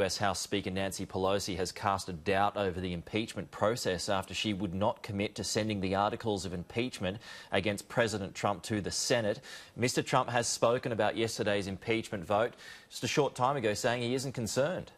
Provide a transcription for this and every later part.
US House Speaker Nancy Pelosi has cast a doubt over the impeachment process after she would not commit to sending the articles of impeachment against President Trump to the Senate. Mr. Trump has spoken about yesterday's impeachment vote just a short time ago, saying he isn't concerned.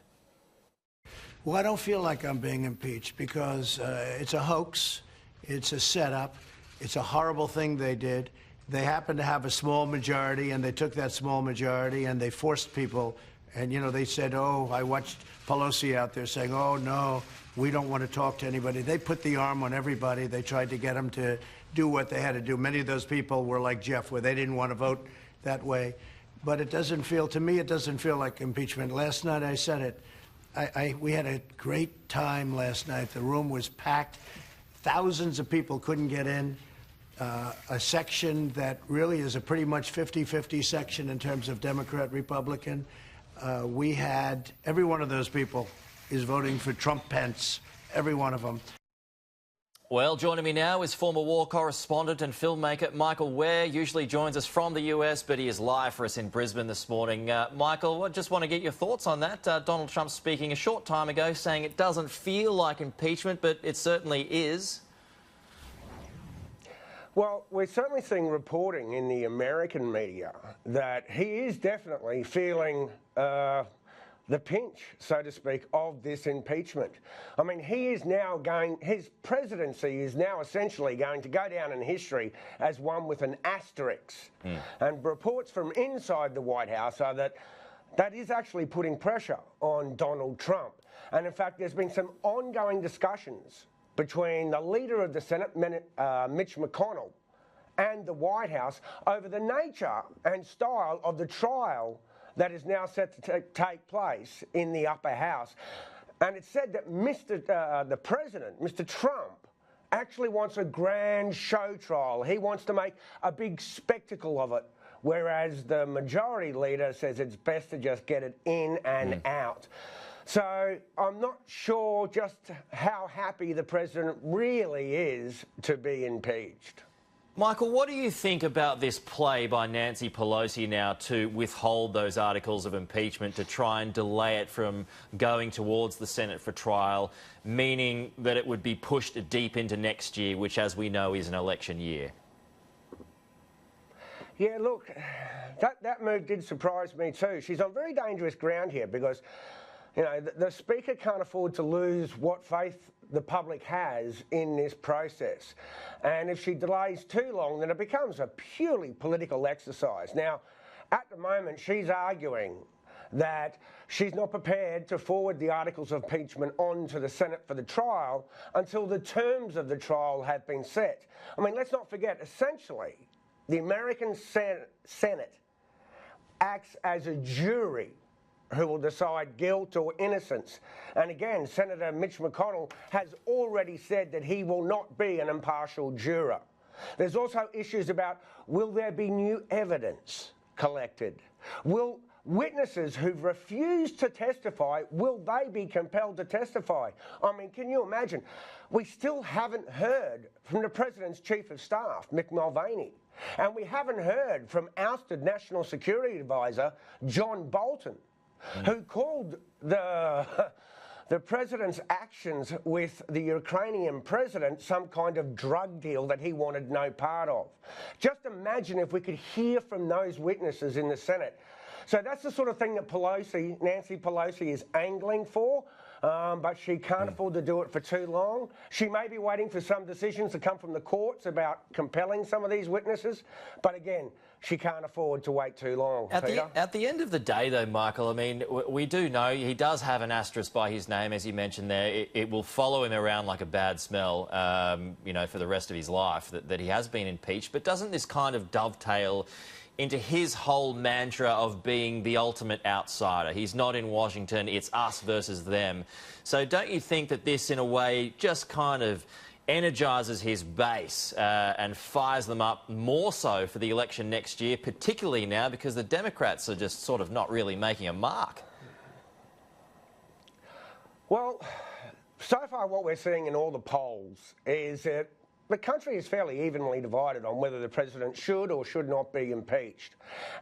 Well, I don't feel like I'm being impeached because it's a hoax, it's a setup, it's a horrible thing they did. They happened to have a small majority, and they took that small majority and they forced people. And, you know, they said, oh, I watched Pelosi out there saying, oh, no, we don't want to talk to anybody. They put the arm on everybody. They tried to get them to do what they had to do. Many of those people were like Jeff, where they didn't want to vote that way. But it doesn't feel, to me, it doesn't feel like impeachment. Last night I said it. We had a great time last night. The room was packed. Thousands of people couldn't get in. A section that really is a pretty much 50-50 section in terms of Democrat, Republican. We had every one of those people is voting for Trump Pence, every one of them. Well, joining me now is former war correspondent and filmmaker Michael Ware. Usually joins us from the US, but he is live for us in Brisbane this morning. Michael, I just want to get your thoughts on that. Donald Trump speaking a short time ago saying it doesn't feel like impeachment, but it certainly is. Well, we're certainly seeing reporting in the American media that he is definitely feeling the pinch, so to speak, of this impeachment. I mean, his presidency is now essentially going to go down in history as one with an asterisk. And reports from inside the White House are that is actually putting pressure on Donald Trump. And in fact, there's been some ongoing discussions between the leader of the Senate, Mitch McConnell, and the White House over the nature and style of the trial that is now set to take place in the upper house. And it's said that the president, Mr. Trump, actually wants a grand show trial. He wants to make a big spectacle of it, whereas the majority leader says it's best to just get it in and out. So I'm not sure just how happy the president really is to be impeached. Michael, what do you think about this play by Nancy Pelosi now to withhold those articles of impeachment to try and delay it from going towards the Senate for trial, meaning that it would be pushed deep into next year, which, as we know, is an election year? Yeah, look, that move did surprise me too. She's on very dangerous ground here because, you know, the Speaker can't afford to lose what faith the public has in this process. And if she delays too long, then it becomes a purely political exercise. Now, at the moment, she's arguing that she's not prepared to forward the articles of impeachment on to the Senate for the trial until the terms of the trial have been set. I mean, let's not forget, essentially, the American Senate acts as a jury who will decide guilt or innocence. And again, Senator Mitch McConnell has already said that he will not be an impartial juror. There's also issues about, will there be new evidence collected? Will witnesses who've refused to testify, will they be compelled to testify? I mean, can you imagine? We still haven't heard from the President's Chief of Staff, Mick Mulvaney. And we haven't heard from ousted National Security Advisor, John Bolton, who called the president's actions with the Ukrainian president some kind of drug deal that he wanted no part of. Just imagine if we could hear from those witnesses in the Senate. So that's the sort of thing that Nancy Pelosi is angling for, but she can't afford to do it for too long. She may be waiting for some decisions to come from the courts about compelling some of these witnesses, but again, she can't afford to wait too long. At the end of the day, though, Michael, I mean, we do know he does have an asterisk by his name, as you mentioned there. It will follow him around like a bad smell, you know, for the rest of his life, that he has been impeached. But doesn't this kind of dovetail into his whole mantra of being the ultimate outsider? He's not in Washington, it's us versus them. So don't you think that this, in a way, just kind of energises his base and fires them up more so for the election next year, particularly now because the Democrats are just sort of not really making a mark? Well, so far what we're seeing in all the polls is that the country is fairly evenly divided on whether the president should or should not be impeached.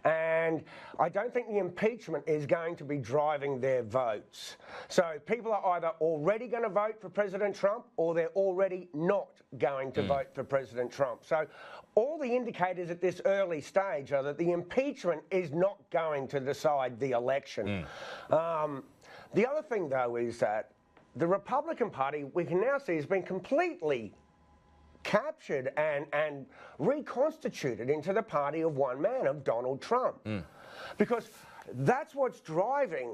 And I don't think the impeachment is going to be driving their votes. So people are either already going to vote for President Trump or they're already not going to vote for President Trump. So all the indicators at this early stage are that the impeachment is not going to decide the election. The other thing, though, is that the Republican Party, we can now see, has been completely captured and reconstituted into the party of one man, of Donald Trump. Because that's what's driving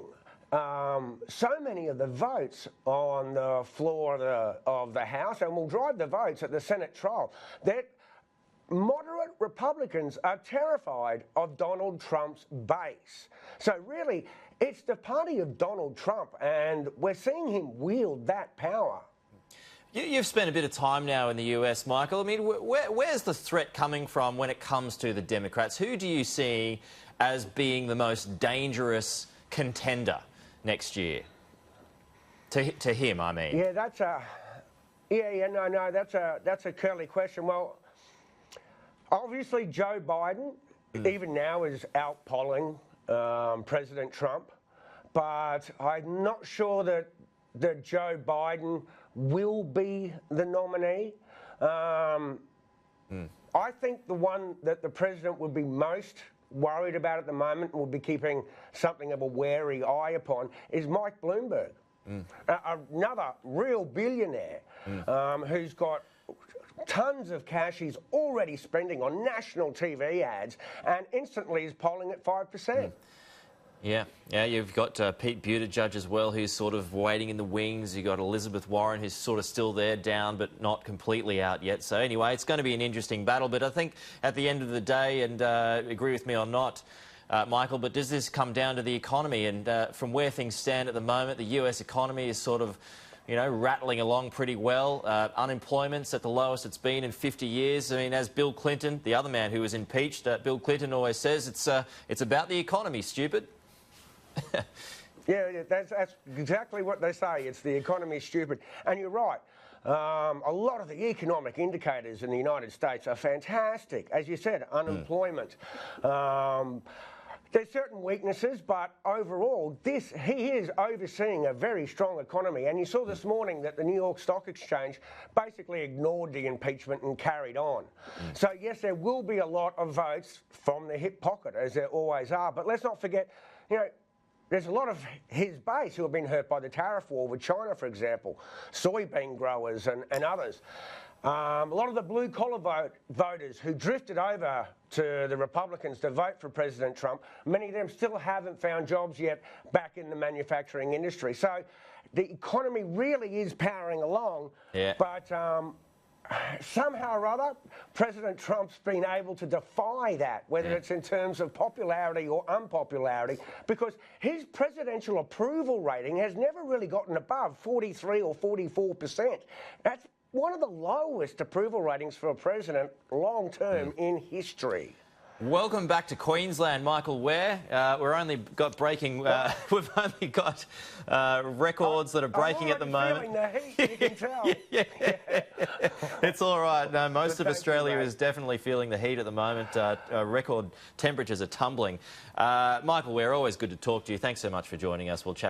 so many of the votes on the floor of the House, and will drive the votes at the Senate trial. That moderate Republicans are terrified of Donald Trump's base. So really, it's the party of Donald Trump, and we're seeing him wield that power. You've spent a bit of time now in the US, Michael. I mean, where's the threat coming from when it comes to the Democrats? Who do you see as being the most dangerous contender next year? To him, I mean. Yeah, that's a that's a curly question. Well, obviously Joe Biden, even now, is out-polling President Trump, but I'm not sure that Joe Biden will be the nominee. I think the one that the president would be most worried about at the moment and will be keeping something of a wary eye upon is Mike Bloomberg, another real billionaire who's got tons of cash he's already spending on national TV ads, and instantly is polling at 5%. Yeah, you've got Pete Buttigieg as well, who's sort of waiting in the wings. You've got Elizabeth Warren, who's sort of still there, down, but not completely out yet. So anyway, it's going to be an interesting battle. But I think at the end of the day, and agree with me or not, Michael, but does this come down to the economy? And from where things stand at the moment, the US economy is sort of, you know, rattling along pretty well. Unemployment's at the lowest it's been in 50 years. I mean, as Bill Clinton, the other man who was impeached, Bill Clinton always says, it's about the economy, stupid. Yeah, that's exactly what they say. It's the economy, stupid. And you're right. A lot of the economic indicators in the United States are fantastic. As you said, unemployment. There's certain weaknesses, but overall, he is overseeing a very strong economy. And you saw this morning that the New York Stock Exchange basically ignored the impeachment and carried on. So yes, there will be a lot of votes from the hip pocket, as there always are. But let's not forget, you know, there's a lot of his base who have been hurt by the tariff war with China, for example, soybean growers and others. A lot of the blue-collar voters who drifted over to the Republicans to vote for President Trump, many of them still haven't found jobs yet back in the manufacturing industry. So the economy really is powering along, but somehow or other, President Trump's been able to defy that, whether it's in terms of popularity or unpopularity, because his presidential approval rating has never really gotten above 43 or 44%. That's one of the lowest approval ratings for a president long-term in history. Welcome back to Queensland, Michael Ware. We've only got records that are breaking at the moment. I'm feeling the heat, you can tell. It's all right. No, most of Australia is definitely feeling the heat at the moment. Record temperatures are tumbling. Michael Ware, always good to talk to you. Thanks so much for joining us. We'll chat.